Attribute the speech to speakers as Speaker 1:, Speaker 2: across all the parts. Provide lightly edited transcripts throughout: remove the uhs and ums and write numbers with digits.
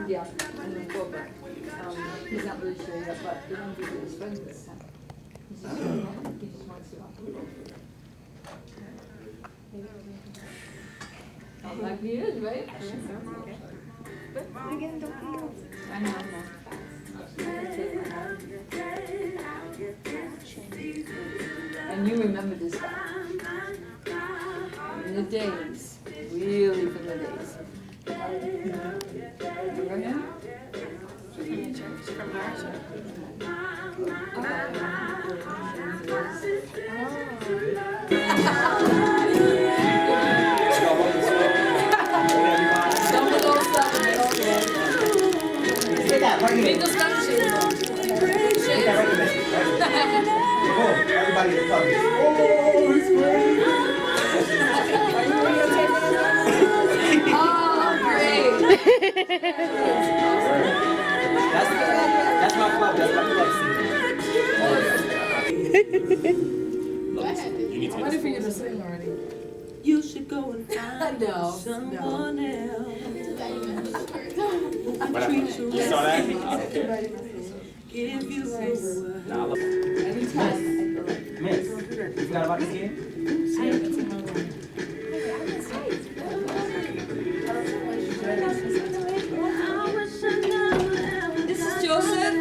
Speaker 1: Yeah, I'm gonna go back. He's not really sure yet, but they're gonna be with his friends this time. He's just he just wants to. Sounds like he is, right?
Speaker 2: Again, don't be old.
Speaker 1: I know, I know. And you remember this guy. In the days, really from the days. Remember him?
Speaker 2: From the church, from our church.
Speaker 1: Read the stuff sheet.
Speaker 3: Everybody in the club. Oh, it's great.
Speaker 1: Oh, great.
Speaker 3: That's my club. That's my club scene.
Speaker 1: I'm ready for you to sing already.
Speaker 4: You should go and find
Speaker 1: No,
Speaker 4: someone else.
Speaker 3: You saw that?
Speaker 4: Give you his word.
Speaker 3: Nah, look.
Speaker 1: Anytime.
Speaker 3: Miss, you forgot about this game?
Speaker 1: This is Joseph.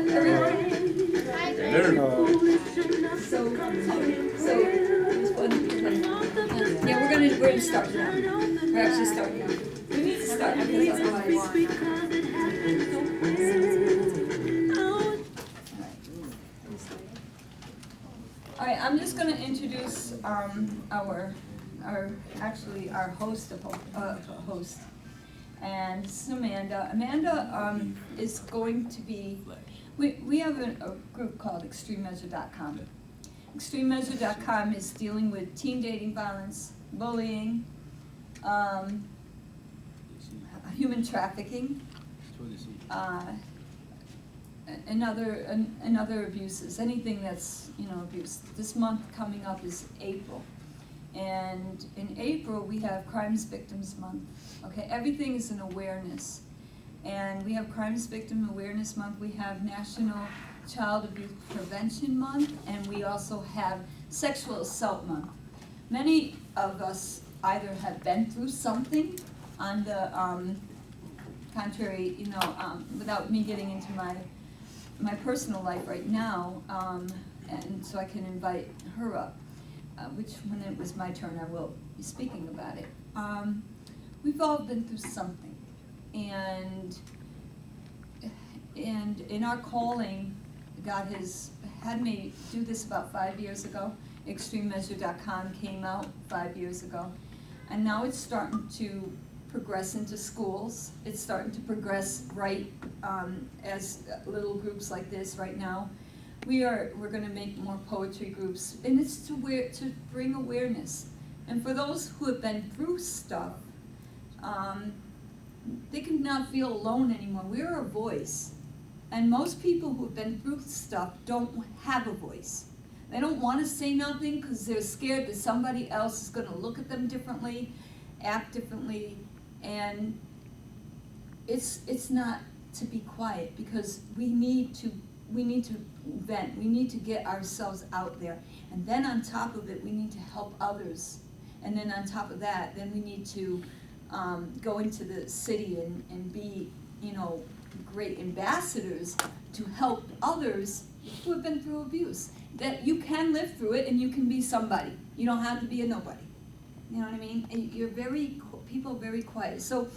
Speaker 1: Yeah, we're gonna start now. We're actually starting now. We need to start because that's what I want. All right, I'm just gonna introduce our host, and this is Amanda. Amanda is going to be. We have a group called xtrememeasure.com. xtrememeasure.com is dealing with teen dating violence, bullying, human trafficking, and other abuses, anything that's, abuse. This month coming up is April. And in April, we have Crimes Victims Month. Okay, everything is an awareness. And we have Crimes Victim Awareness Month, we have National Child Abuse Prevention Month, and we also have Sexual Assault Month. Many of us either have been through something on the contrary, without me getting into my personal life right now, and so I can invite her up, which when it was my turn, I will be speaking about it. We've all been through something. And in our calling, God has had me do this about 5 years ago. xtrememeasure.com came out 5 years ago. And now it's starting to progress into schools. It's starting to progress as little groups like this right now. We're going to make more poetry groups, and it's to bring awareness. And for those who have been through stuff, they can not feel alone anymore. We're a voice. And most people who have been through stuff don't have a voice. They don't want to say nothing because they're scared that somebody else is going to look at them differently, act differently, and it's not to be quiet, because we need to vent. We need to get ourselves out there. And then on top of it, we need to help others. And then on top of that, then we need to go into the city and be, great ambassadors to help others who have been through abuse. That you can live through it and you can be somebody. You don't have to be a nobody. You know what I mean? And people are very quiet. So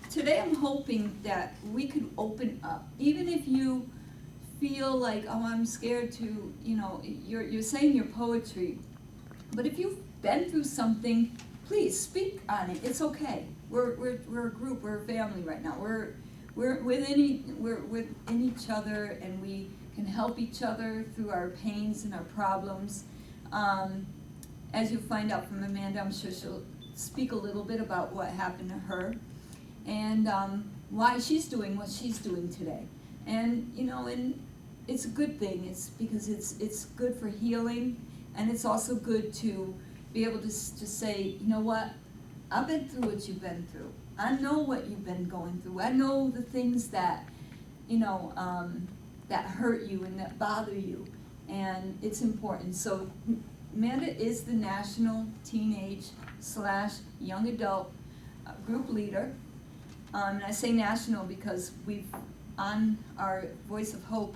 Speaker 1: today I'm hoping that we could open up. Even if you feel like, oh, I'm scared to, you're saying your poetry. But if you've been through something, please speak on it. It's okay. We're a group. We're a family right now. We're within each other, and we can help each other through our pains and our problems. As you'll find out from Amanda, I'm sure she'll speak a little bit about what happened to her and why she's doing what she's doing today. And and it's a good thing. It's because it's good for healing, and it's also good to be able to say, you know what, I've been through what you've been through. I know what you've been going through. I know the things that, that hurt you and that bother you. And it's important. So Amanda is the National Teenage/Young Adult Group Leader. And I say national because we've, on our Voice of Hope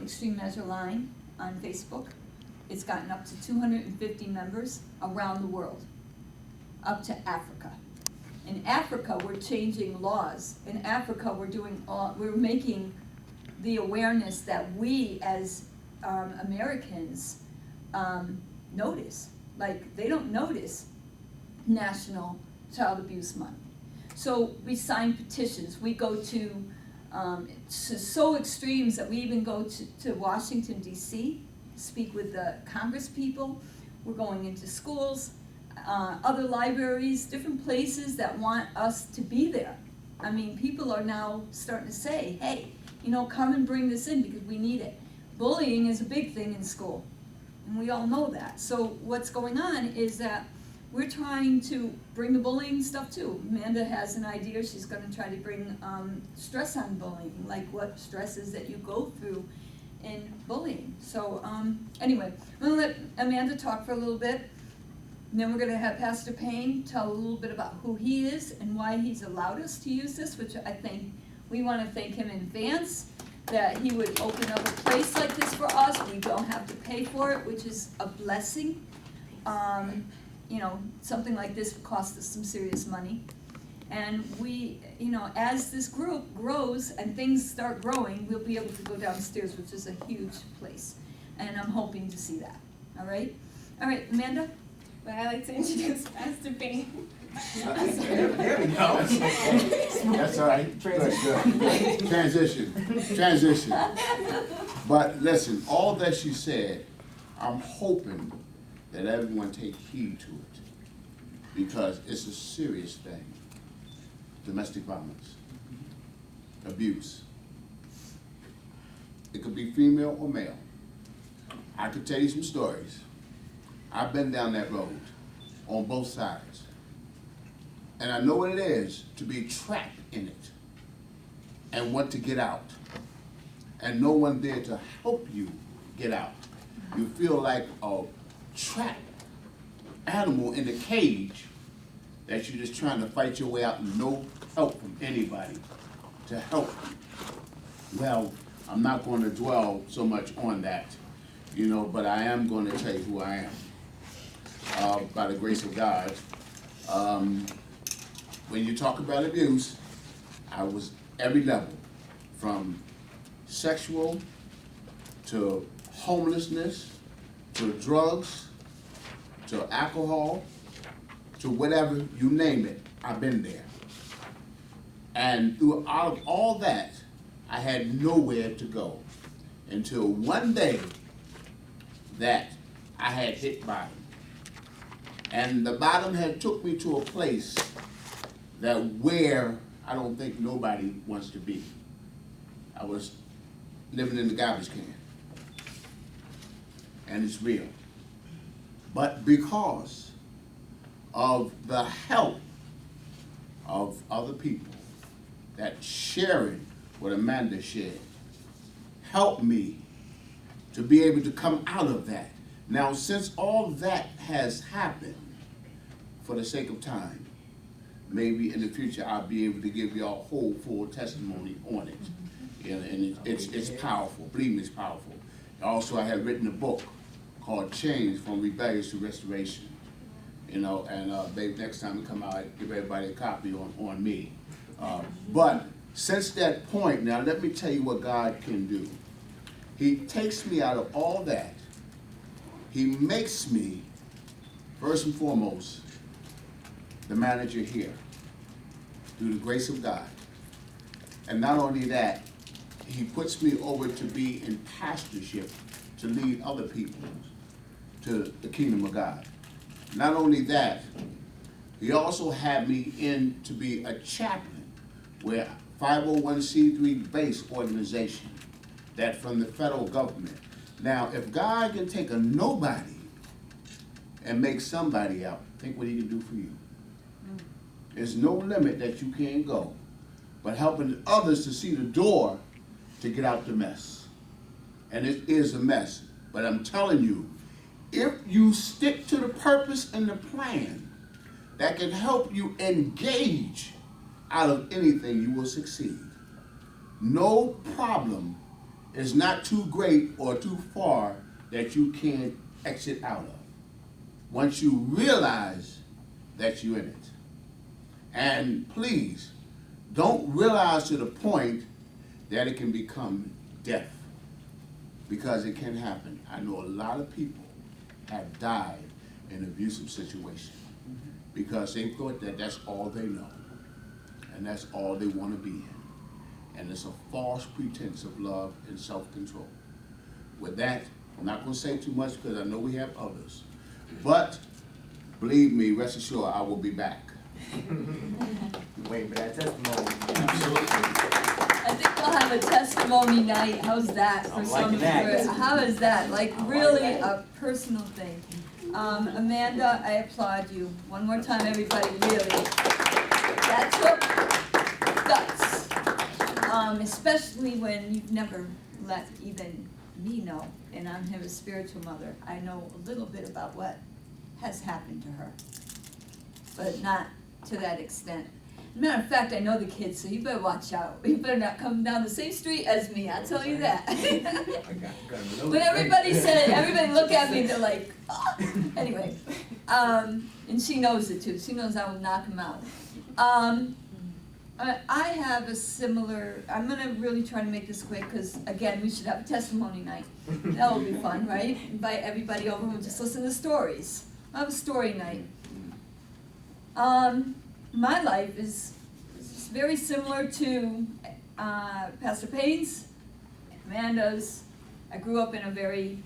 Speaker 1: Extreme Measure line on Facebook, it's gotten up to 250 members around the world, up to Africa. In Africa, we're changing laws. In Africa, we're making the awareness that we as Americans notice. Like, they don't notice National Child Abuse Month. So we sign petitions. We go to so extremes that we even go to Washington, D.C., speak with the Congress people. We're going into schools, other libraries, different places that want us to be there. I mean, people are now starting to say, hey, come and bring this in because we need it. Bullying is a big thing in school, and we all know that. So what's going on is that we're trying to bring the bullying stuff too. Amanda has an idea. She's going to try to bring stress on bullying, like what stresses that you go through in bullying. So anyway, I'm going to let Amanda talk for a little bit. And then we're going to have Pastor Payne tell a little bit about who he is and why he's allowed us to use this, which I think we want to thank him in advance, that he would open up a place like this for us. We don't have to pay for it, which is a blessing. Something like this would cost us some serious money. And we, as this group grows and things start growing, we'll be able to go downstairs, which is a huge place. And I'm hoping to see that. All right? All right, Amanda?
Speaker 2: But I'd like to introduce Pastor Payne.
Speaker 3: There we go.
Speaker 5: That's all right. Good. Transition. But listen, all that she said, I'm hoping that everyone take heed to it, because it's a serious thing. Domestic violence, abuse. It could be female or male. I could tell you some stories. I've been down that road on both sides. And I know what it is to be trapped in it and want to get out. And no one there to help you get out. You feel like a trapped animal in a cage that you're just trying to fight your way out and no help from anybody to help you. Well, I'm not going to dwell so much on that, but I am going to tell you who I am. By the grace of God. When you talk about abuse, I was every level, from sexual to homelessness to drugs to alcohol to whatever, you name it, I've been there. And throughout all that, I had nowhere to go until one day that I had hit bottom. And the bottom had took me to a place that where I don't think nobody wants to be. I was living in the garbage can. And it's real. But because of the help of other people, that sharing what Amanda shared, helped me to be able to come out of that. Now, since all that has happened, for the sake of time, maybe in the future I'll be able to give y'all a whole full testimony on it. And it's powerful. Believe me, it's powerful. Also, I have written a book called Change from Rebellious to Restoration. And babe, next time we come out, give everybody a copy on me. But since that point, now let me tell you what God can do. He takes me out of all that. He makes me, first and foremost, the manager here, through the grace of God. And not only that, he puts me over to be in pastorship, to lead other people to the kingdom of God. Not only that, he also had me in to be a chaplain, where 501c3 based organization, that from the federal government. Now, if God can take a nobody and make somebody out, think what he can do for you. There's no limit that you can't go, but helping others to see the door to get out the mess. And it is a mess, but I'm telling you, if you stick to the purpose and the plan that can help you engage out of anything, you will succeed. No problem is not too great or too far that you can't exit out of, once you realize that you're in it. And please, don't realize to the point that it can become death, because it can happen. I know a lot of people have died in abusive situations because they thought that that's all they know and that's all they want to be in. And it's a false pretense of love and self-control. With that, I'm not going to say too much because I know we have others. But believe me, rest assured, I will be back.
Speaker 3: Waiting for that testimony.
Speaker 5: Absolutely.
Speaker 1: I think we'll have a testimony night. How's that for
Speaker 3: I'm
Speaker 1: some?
Speaker 3: liking that.
Speaker 1: How is that? Like
Speaker 3: I like
Speaker 1: really
Speaker 3: that.
Speaker 1: a personal thing. Amanda, I applaud you. One more time, everybody. Really, that took guts. Especially when you've never let even me know, and I'm her spiritual mother. I know a little bit about what has happened to her, but not to that extent. Matter of fact, I know the kids, so you better watch out. You better not come down the same street as me, I'll tell you that. But everybody look at me, they're like, oh. Anyway, and she knows it too. She knows I will knock them out. I have a similar, I'm gonna really try to make this quick, because again, we should have a testimony night. That will be fun, right? Invite everybody over, we'll just listen to stories. I'll have a story night. My life is very similar to Pastor Payne's, Amanda's. I grew up in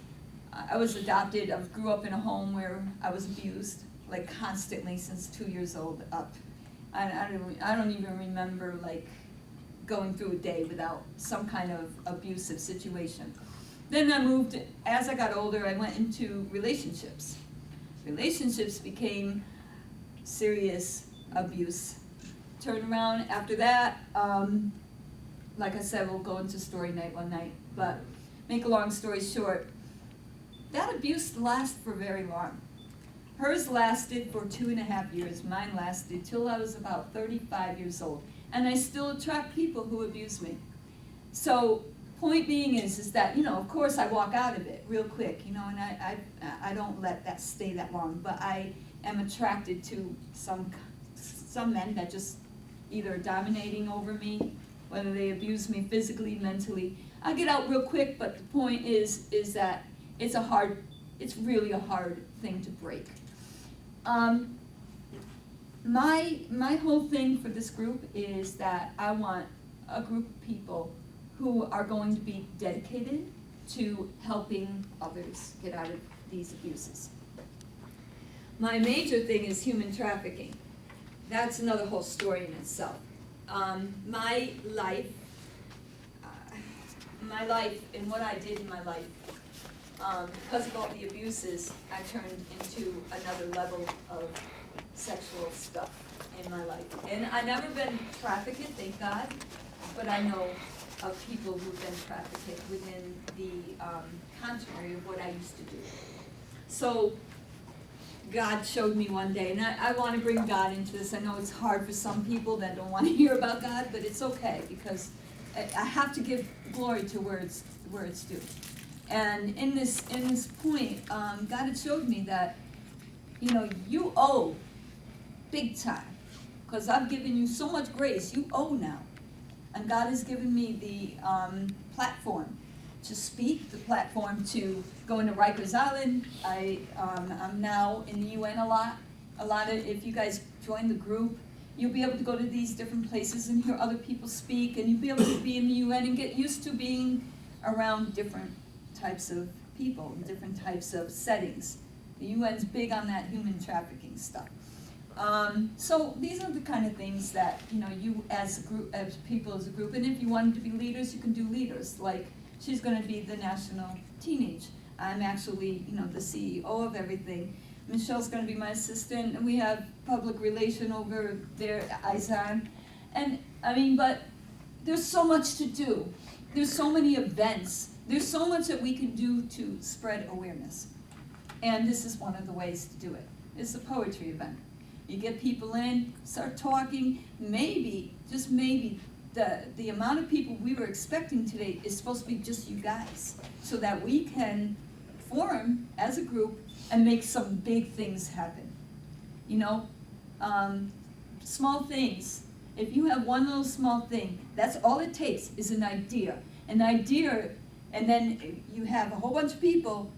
Speaker 1: I was adopted. I grew up in a home where I was abused, like constantly since 2 years old up. I don't even remember like going through a day without some kind of abusive situation. Then I moved, as I got older, I went into relationships. Relationships became serious abuse. Turn around after that, like I said, we'll go into story night one night, but make a long story short, that abuse lasted for very long. Hers lasted for 2.5 years, mine lasted till I was about 35 years old, and I still attract people who abuse me. So, point being is that, you know, of course I walk out of it real quick, you know, and I don't let that stay that long, but I am attracted to some men that just either dominating over me, whether they abuse me physically, mentally. I get out real quick, but the point is that it's really a hard thing to break. My whole thing for this group is that I want a group of people who are going to be dedicated to helping others get out of these abuses. My major thing is human trafficking. That's another whole story in itself. My life and what I did in my life, because of all the abuses, I turned into another level of sexual stuff in my life. And I've never been trafficked, thank God, but I know of people who've been trafficked within the contrary of what I used to do. So God showed me one day, and I want to bring God into this. I know it's hard for some people that don't want to hear about God, but it's okay, because I have to give glory to where it's due. And in this point, God had showed me that, you know, you owe big time, because I've given you so much grace. You owe now, and God has given me the platform to speak, the platform to go into Rikers Island. I'm now in the UN a lot. If you guys join the group, you'll be able to go to these different places and hear other people speak, and you'll be able to be in the UN and get used to being around different types of people, different types of settings. The UN's big on that human trafficking stuff. So these are the kind of things that, you know, you as a group, as people as a group, and if you wanted to be leaders, you can do leaders. Like, she's going to be the national teenage. I'm actually, you know, the CEO of everything. Michelle's gonna be my assistant, and we have public relation over there, Izan. And, I mean, but there's so much to do. There's so many events. There's so much that we can do to spread awareness. And this is one of the ways to do it. It's a poetry event. You get people in, start talking, maybe, just maybe, the amount of people we were expecting today is supposed to be just you guys, so that we can form as a group and make some big things happen. You know, small things. If you have one little small thing, that's all it takes is an idea. An idea, and then you have a whole bunch of people